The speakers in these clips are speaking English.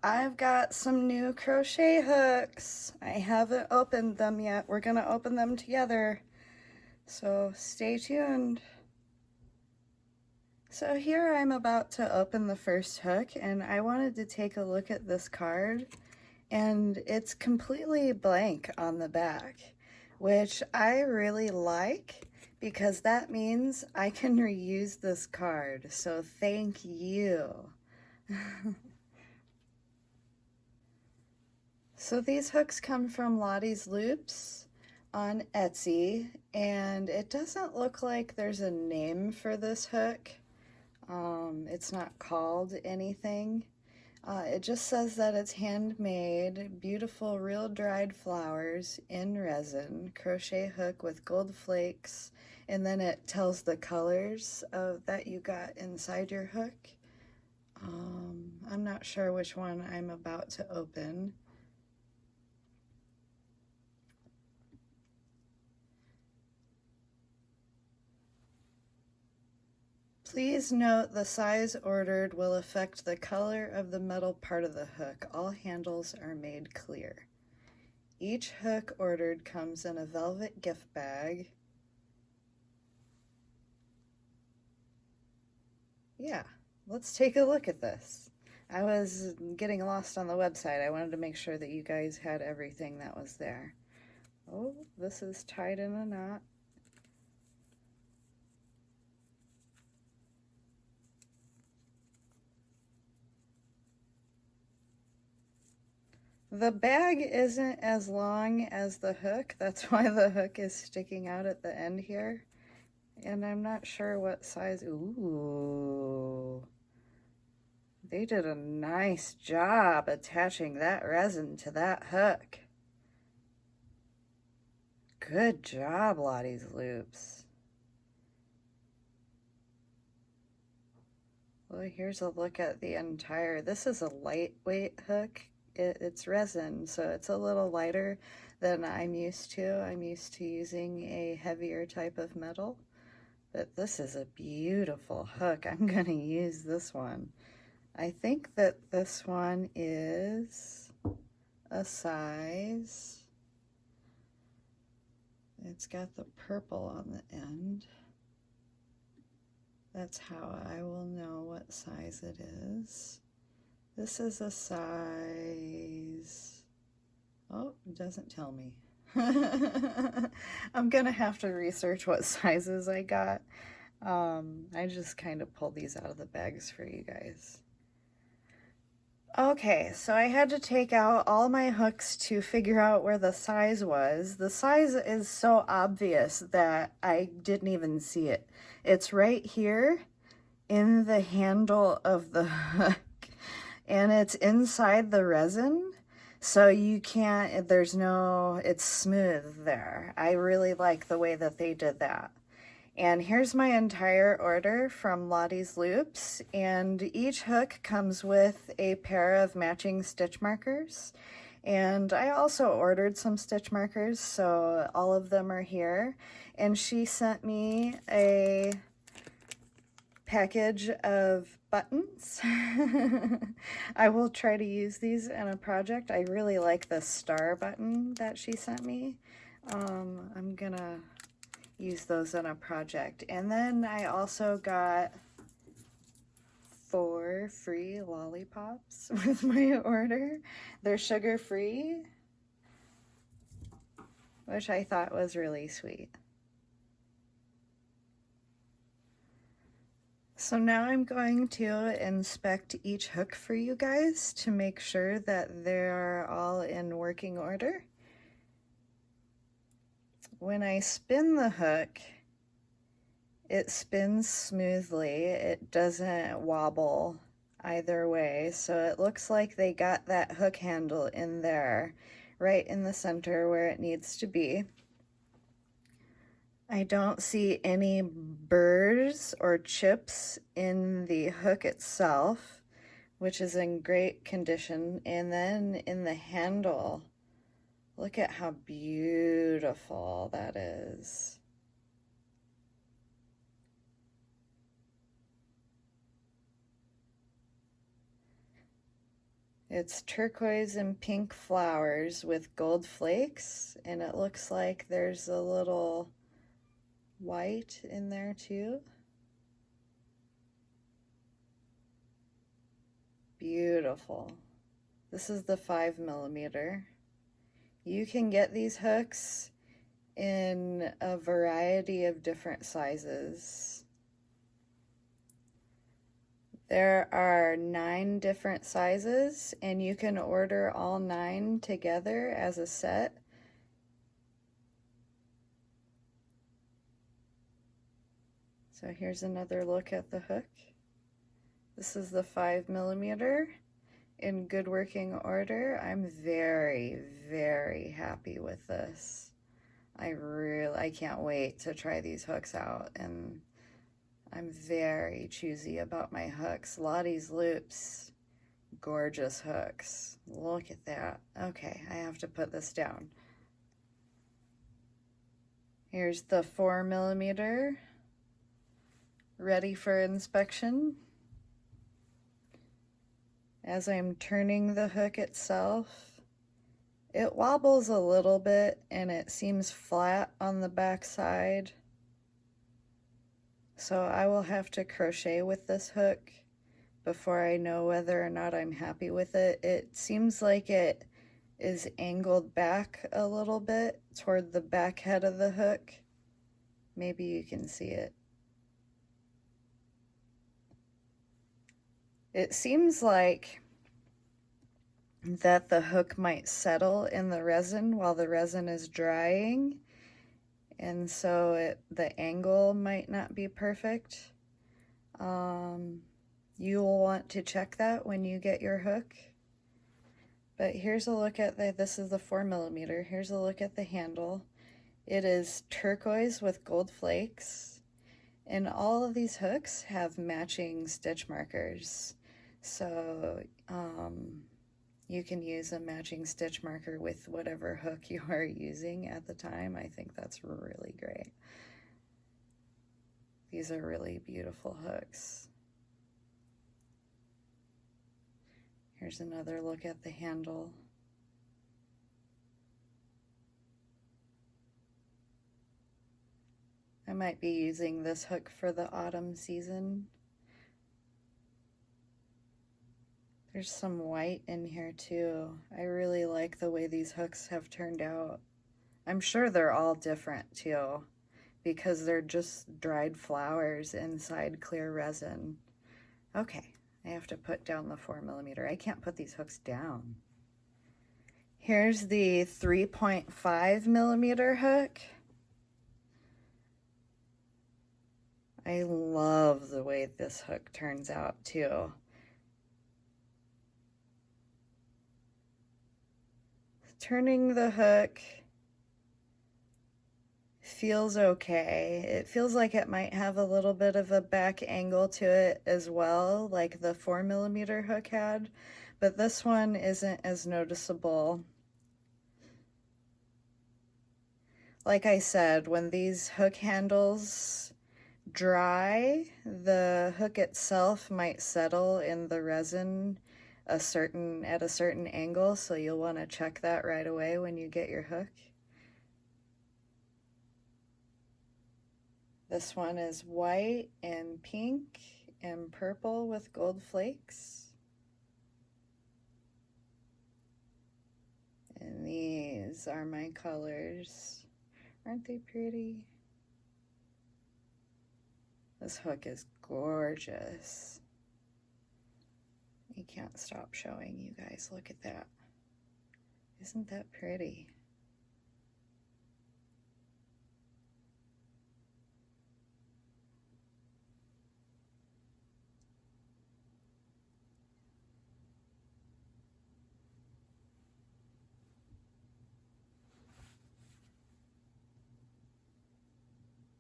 I've got some new crochet hooks. I haven't opened them yet. We're gonna open them together. So stay tuned. So here I'm about to open the first hook, and I wanted to take a look at this card, and it's completely blank on the back, which I really like because that means I can reuse this card. So thank you. So these hooks come from Lottie's Loops on Etsy, and it doesn't look like there's a name for this hook. It's not called anything. It just says that it's handmade, beautiful real dried flowers in resin, crochet hook with gold flakes, and then it tells the colors that you got inside your hook. I'm not sure which one I'm about to open. Please note the size ordered will affect the color of the metal part of the hook. All handles are made clear. Each hook ordered comes in a velvet gift bag. Yeah, let's take a look at this. I was getting lost on the website. I wanted to make sure that you guys had everything that was there. Oh, this is tied in a knot. The bag isn't as long as the hook. That's why the hook is sticking out at the end here. And I'm not sure what size. Ooh. They did a nice job attaching that resin to that hook. Good job, Lottie's Loops. Well, here's a look at the entire. This is a lightweight hook. It's resin, so it's a little lighter than I'm used to. I'm used to using a heavier type of metal, but this is a beautiful hook. I'm going to use this one. I think that this one is a size. It's got the purple on the end. That's how I will know what size it is. This is a size. Oh, it doesn't tell me. I'm gonna have to research what sizes I got. I just kind of pulled these out of the bags for you guys. Okay, so I had to take out all my hooks to figure out where the size was. The size is so obvious that I didn't even see it. It's right here in the handle of the hook, and it's inside the resin, so you can't, it's smooth there. I really like the way that they did that. And here's my entire order from Lottie's Loops, and each hook comes with a pair of matching stitch markers. And I also ordered some stitch markers, so all of them are here. And she sent me a package of buttons. I will try to use these in a project. I really like the star button that she sent me. I'm gonna use those in a project. And then I also got 4 free lollipops with my order. They're sugar-free, which I thought was really sweet. So now I'm going to inspect each hook for you guys to make sure that they're all in working order. When I spin the hook, it spins smoothly. It doesn't wobble either way. So it looks like they got that hook handle in there, right in the center where it needs to be. I don't see any burrs or chips in the hook itself, which is in great condition. And then in the handle, look at how beautiful that is. It's turquoise and pink flowers with gold flakes, and it looks like there's a little white in there too. Beautiful. This is the 5mm. You can get these hooks in a variety of different sizes. There are 9 different sizes, and you can order all 9 together as a set. So here's another look at the hook. This is the 5mm in good working order. I'm very, very happy with this. I can't wait to try these hooks out, and I'm very choosy about my hooks. Lottie's loops, gorgeous hooks. Look at that. Okay, I have to put this down. Here's the 4mm, ready for inspection. As I'm turning the hook itself, it wobbles a little bit and it seems flat on the back side. So I will have to crochet with this hook before I know whether or not I'm happy with it. It seems like it is angled back a little bit toward the back head of the hook. Maybe you can see it. It seems like that the hook might settle in the resin while the resin is drying, and so the angle might not be perfect. You'll want to check that when you get your hook. But here's a look at this is the 4mm. Here's a look at the handle. It is turquoise with gold flakes, and all of these hooks have matching stitch markers. So you can use a matching stitch marker with whatever hook you are using at the time. I think that's really great. These are really beautiful hooks. Here's another look at the handle. I might be using this hook for the autumn season. There's some white in here too. I really like the way these hooks have turned out. I'm sure they're all different too, because they're just dried flowers inside clear resin. Okay, I have to put down the 4mm. I can't put these hooks down. Here's the 3.5mm hook. I love the way this hook turns out too. Turning the hook feels okay. It feels like it might have a little bit of a back angle to it as well, like the 4mm hook had, but this one isn't as noticeable. Like I said, when these hook handles dry, the hook itself might settle in the resin at a certain angle, so you'll want to check that right away when you get your hook. This one is white and pink and purple with gold flakes. And these are my colors. Aren't they pretty? This hook is gorgeous. I can't stop showing you guys. Look at that. Isn't that pretty?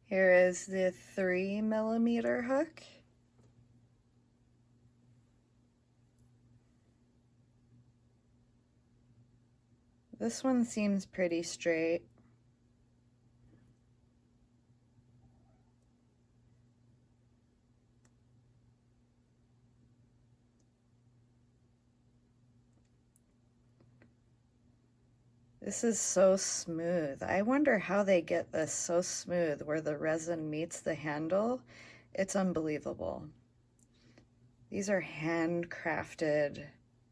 Here is the 3mm hook. This one seems pretty straight. This is so smooth. I wonder how they get this so smooth where the resin meets the handle. It's unbelievable. These are handcrafted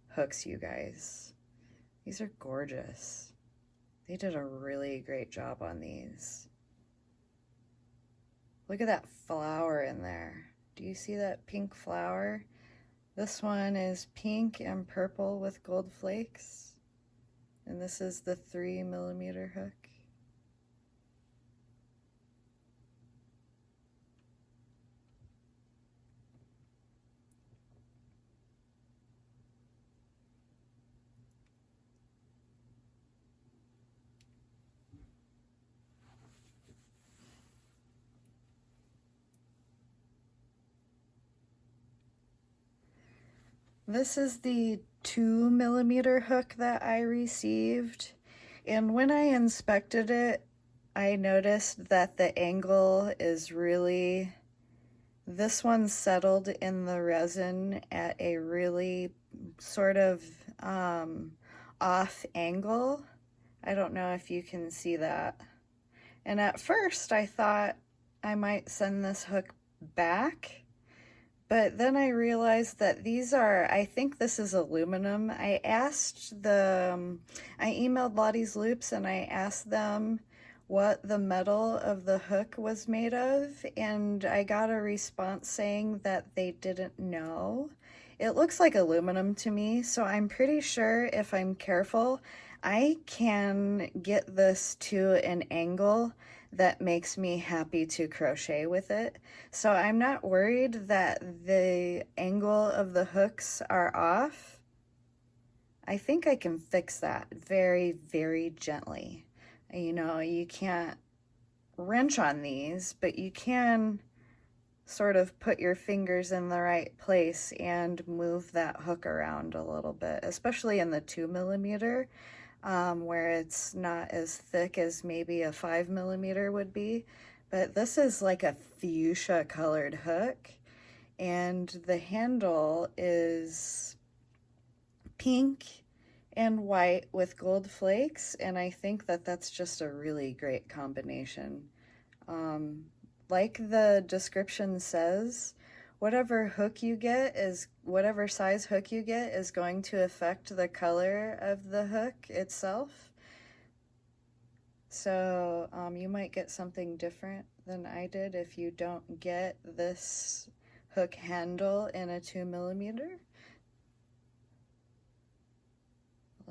hooks, you guys. These are gorgeous. They did a really great job on these. Look at that flower in there. Do you see that pink flower? This one is pink and purple with gold flakes. And this is the 3mm hook. This is the 2mm hook that I received, and when I inspected it, I noticed that the angle is really, this one settled in the resin at a really sort of off angle. I don't know if you can see that. And at first I thought I might send this hook back, but then I realized that these are, I think this is aluminum. I emailed Lottie's Loops and I asked them what the metal of the hook was made of, and I got a response saying that they didn't know. It looks like aluminum to me, so I'm pretty sure if I'm careful, I can get this to an angle that makes me happy to crochet with it. So I'm not worried that the angle of the hooks are off. I think I can fix that very, very gently. You know, you can't wrench on these, but you can sort of put your fingers in the right place and move that hook around a little bit, especially in the 2mm, where it's not as thick as maybe a 5mm would be. But this is like a fuchsia colored hook, and the handle is pink and white with gold flakes, and I think that that's just a really great combination. Like the description says, whatever size hook you get is going to affect the color of the hook itself. So you might get something different than I did if you don't get this hook handle in a 2mm.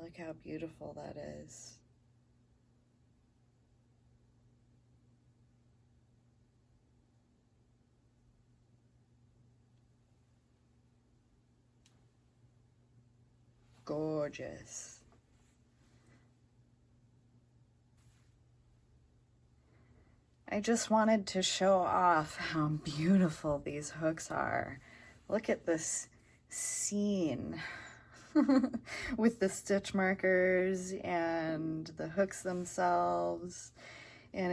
Look how beautiful that is. Gorgeous. I just wanted to show off how beautiful these hooks are. Look at this scene with the stitch markers and the hooks themselves. And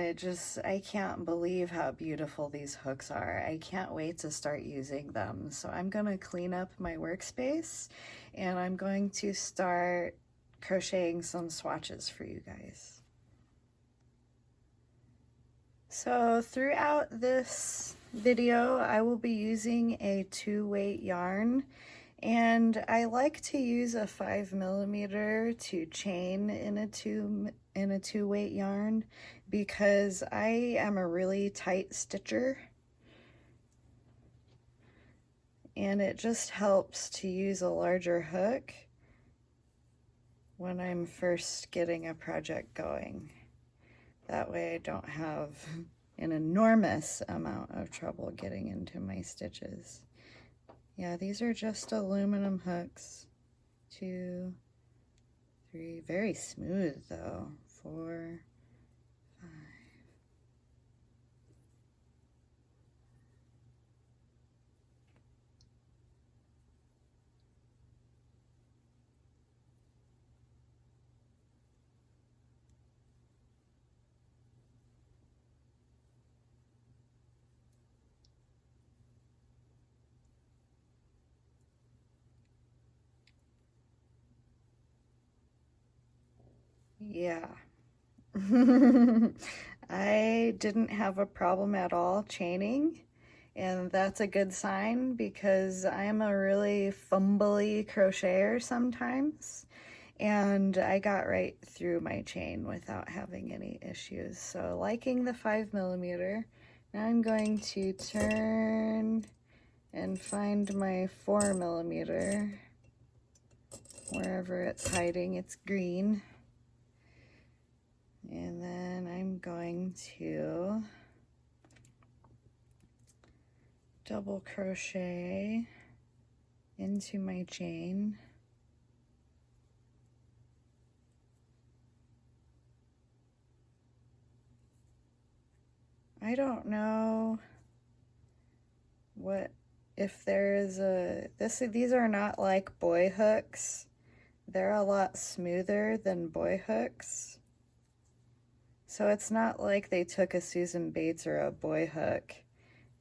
I can't believe how beautiful these hooks are. I can't wait to start using them. So I'm going to clean up my workspace and I'm going to start crocheting some swatches for you guys. So throughout this video, I will be using a 2-weight yarn, and I like to use a 5mm to chain in a 2-weight yarn because I am a really tight stitcher, and it just helps to use a larger hook when I'm first getting a project going. That way I don't have an enormous amount of trouble getting into my stitches. Yeah, these are just aluminum hooks. 2, 3, very smooth though. 4, 5. Yeah. I didn't have a problem at all chaining, and that's a good sign because I'm a really fumbly crocheter sometimes, and I got right through my chain without having any issues. So liking the 5mm. Now I'm going to turn and find my 4mm wherever it's hiding. It's green. And then I'm going to double crochet into my chain. I don't know what if there is a these are not like boy hooks. They're a lot smoother than boy hooks. So it's not like they took a Susan Bates or a boy hook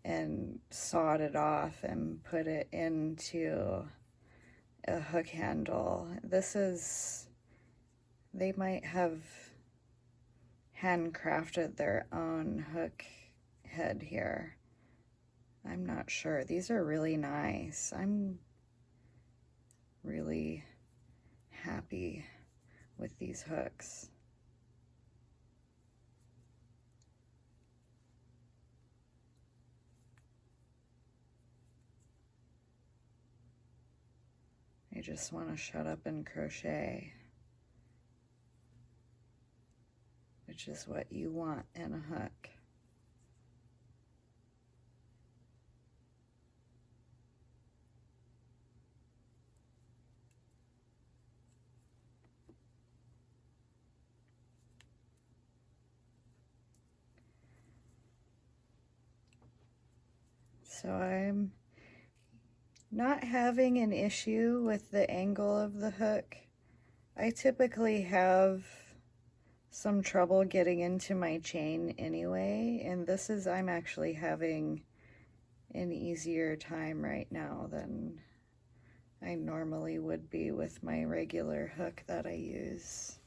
and sawed it off and put it into a hook handle. They might have handcrafted their own hook head here. I'm not sure. These are really nice. I'm really happy with these hooks. I just want to shut up and crochet, which is what you want in a hook. So I'm not having an issue with the angle of the hook. I typically have some trouble getting into my chain anyway, and I'm actually having an easier time right now than I normally would be with my regular hook that I use.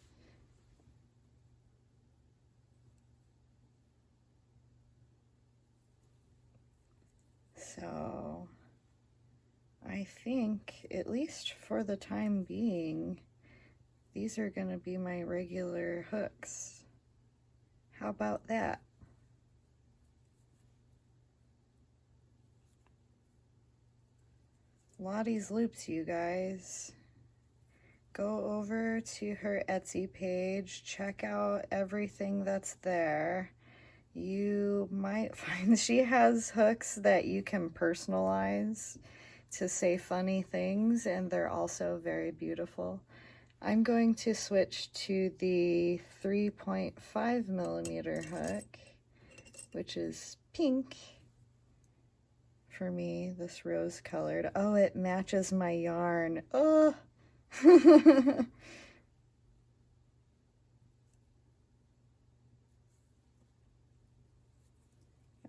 So I think, at least for the time being, these are going to be my regular hooks. How about that? Lottie's Loops, you guys. Go over to her Etsy page, check out everything that's there. You might find she has hooks that you can personalize to say funny things, and they're also very beautiful. I'm going to switch to the 3.5mm hook, which is pink for me, this rose colored. Oh, it matches my yarn. Oh!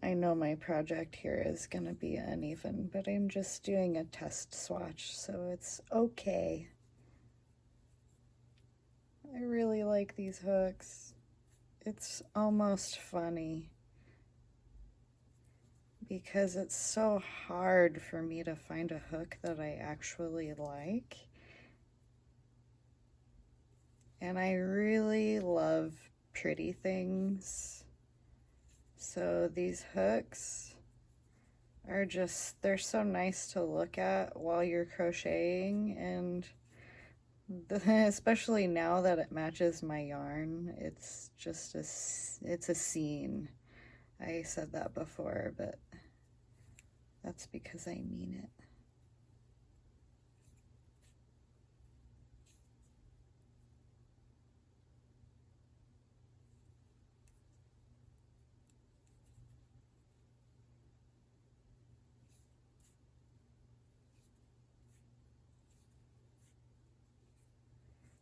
I know my project here is going to be uneven, but I'm just doing a test swatch, so it's okay. I really like these hooks. It's almost funny because it's so hard for me to find a hook that I actually like. And I really love pretty things. So these hooks are they're so nice to look at while you're crocheting, and especially now that it matches my yarn, it's just it's a scene. I said that before, but that's because I mean it.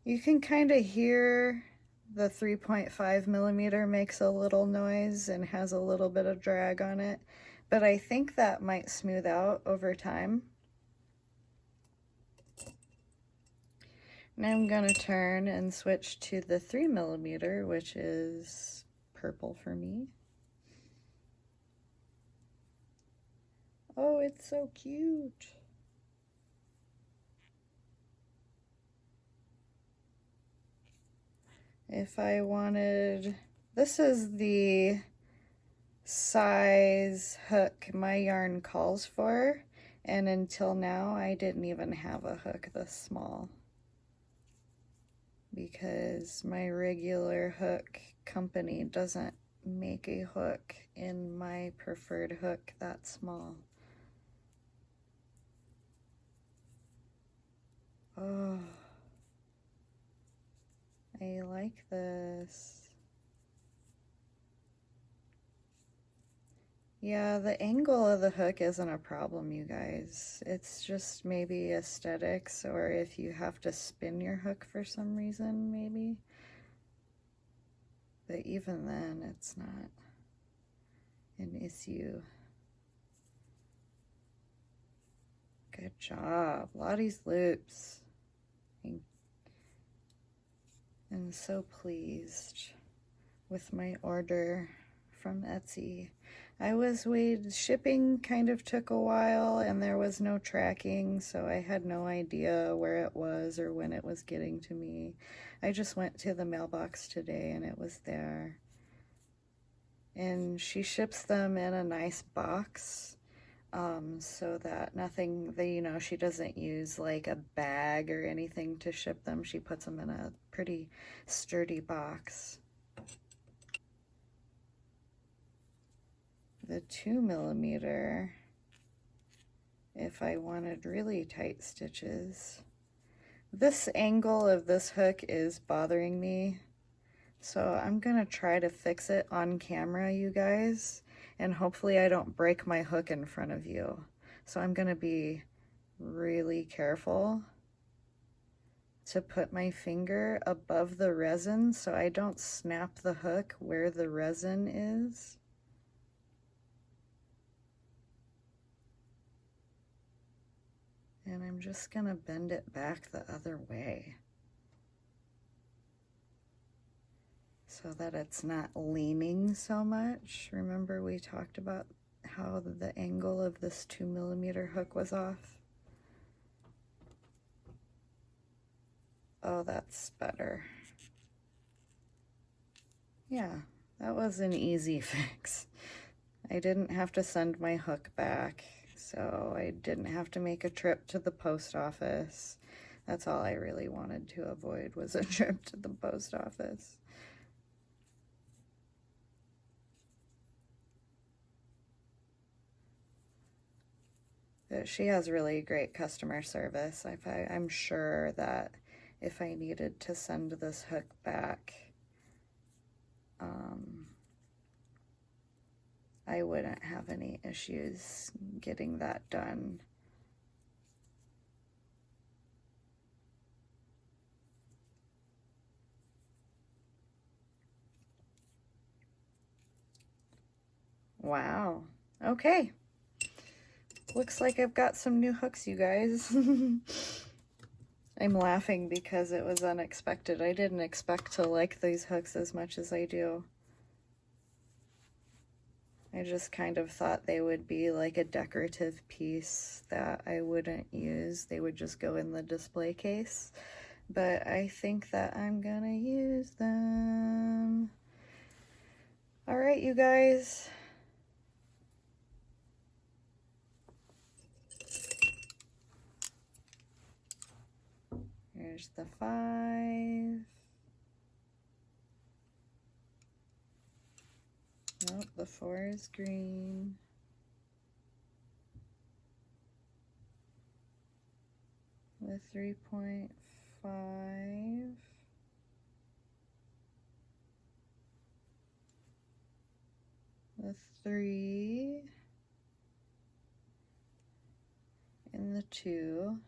You can kind of hear the 3.5mm makes a little noise and has a little bit of drag on it, but I think that might smooth out over time. Now I'm gonna turn and switch to the 3mm, which is purple for me. Oh, it's so cute. If I wanted, this is the size hook my yarn calls for, and until now I didn't even have a hook this small because my regular hook company doesn't make a hook in my preferred hook that small. Oh, I like this. Yeah, the angle of the hook isn't a problem, you guys. It's just maybe aesthetics, or if you have to spin your hook for some reason, maybe. But even then, it's not an issue. Good job. Lottie's loops. I'm so pleased with my order from Etsy. Shipping kind of took a while and there was no tracking, so I had no idea where it was or when it was getting to me. I just went to the mailbox today and it was there. And she ships them in a nice box, so that nothing, she doesn't use like a bag or anything to ship them. She puts them in a pretty sturdy box. The 2mm, if I wanted really tight stitches. This angle of this hook is bothering me, so I'm gonna try to fix it on camera, you guys, and hopefully I don't break my hook in front of you. So I'm gonna be really careful to put my finger above the resin so I don't snap the hook where the resin is. And I'm just gonna bend it back the other way so that it's not leaning so much. Remember we talked about how the angle of this 2mm hook was off? Oh, that's better. Yeah, that was an easy fix. I didn't have to send my hook back, so I didn't have to make a trip to the post office. That's all I really wanted to avoid, was a trip to the post office. But she has really great customer service. I'm sure that if I needed to send this hook back, I wouldn't have any issues getting that done. Wow. Okay. Looks like I've got some new hooks, you guys. I'm laughing because it was unexpected. I didn't expect to like these hooks as much as I do. I just kind of thought they would be like a decorative piece that I wouldn't use. They would just go in the display case. But I think that I'm gonna use them. All right, you guys. Here's the 5. Nope, the 4 is green. The 3.5. The 3. And the 2.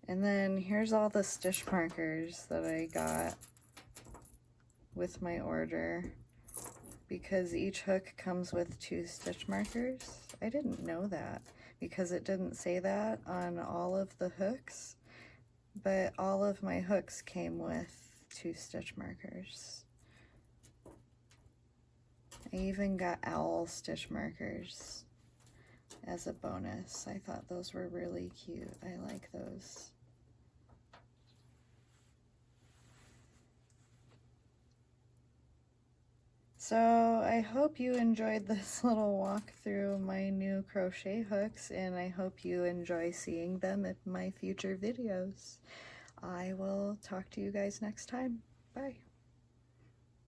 And then here's all the stitch markers that I got with my order, because each hook comes with 2 stitch markers. I didn't know that because it didn't say that on all of the hooks, but all of my hooks came with 2 stitch markers. I even got owl stitch markers as a bonus. I thought those were really cute. I like those. So I hope you enjoyed this little walk through my new crochet hooks, and I hope you enjoy seeing them in my future videos. I will talk to you guys next time. Bye.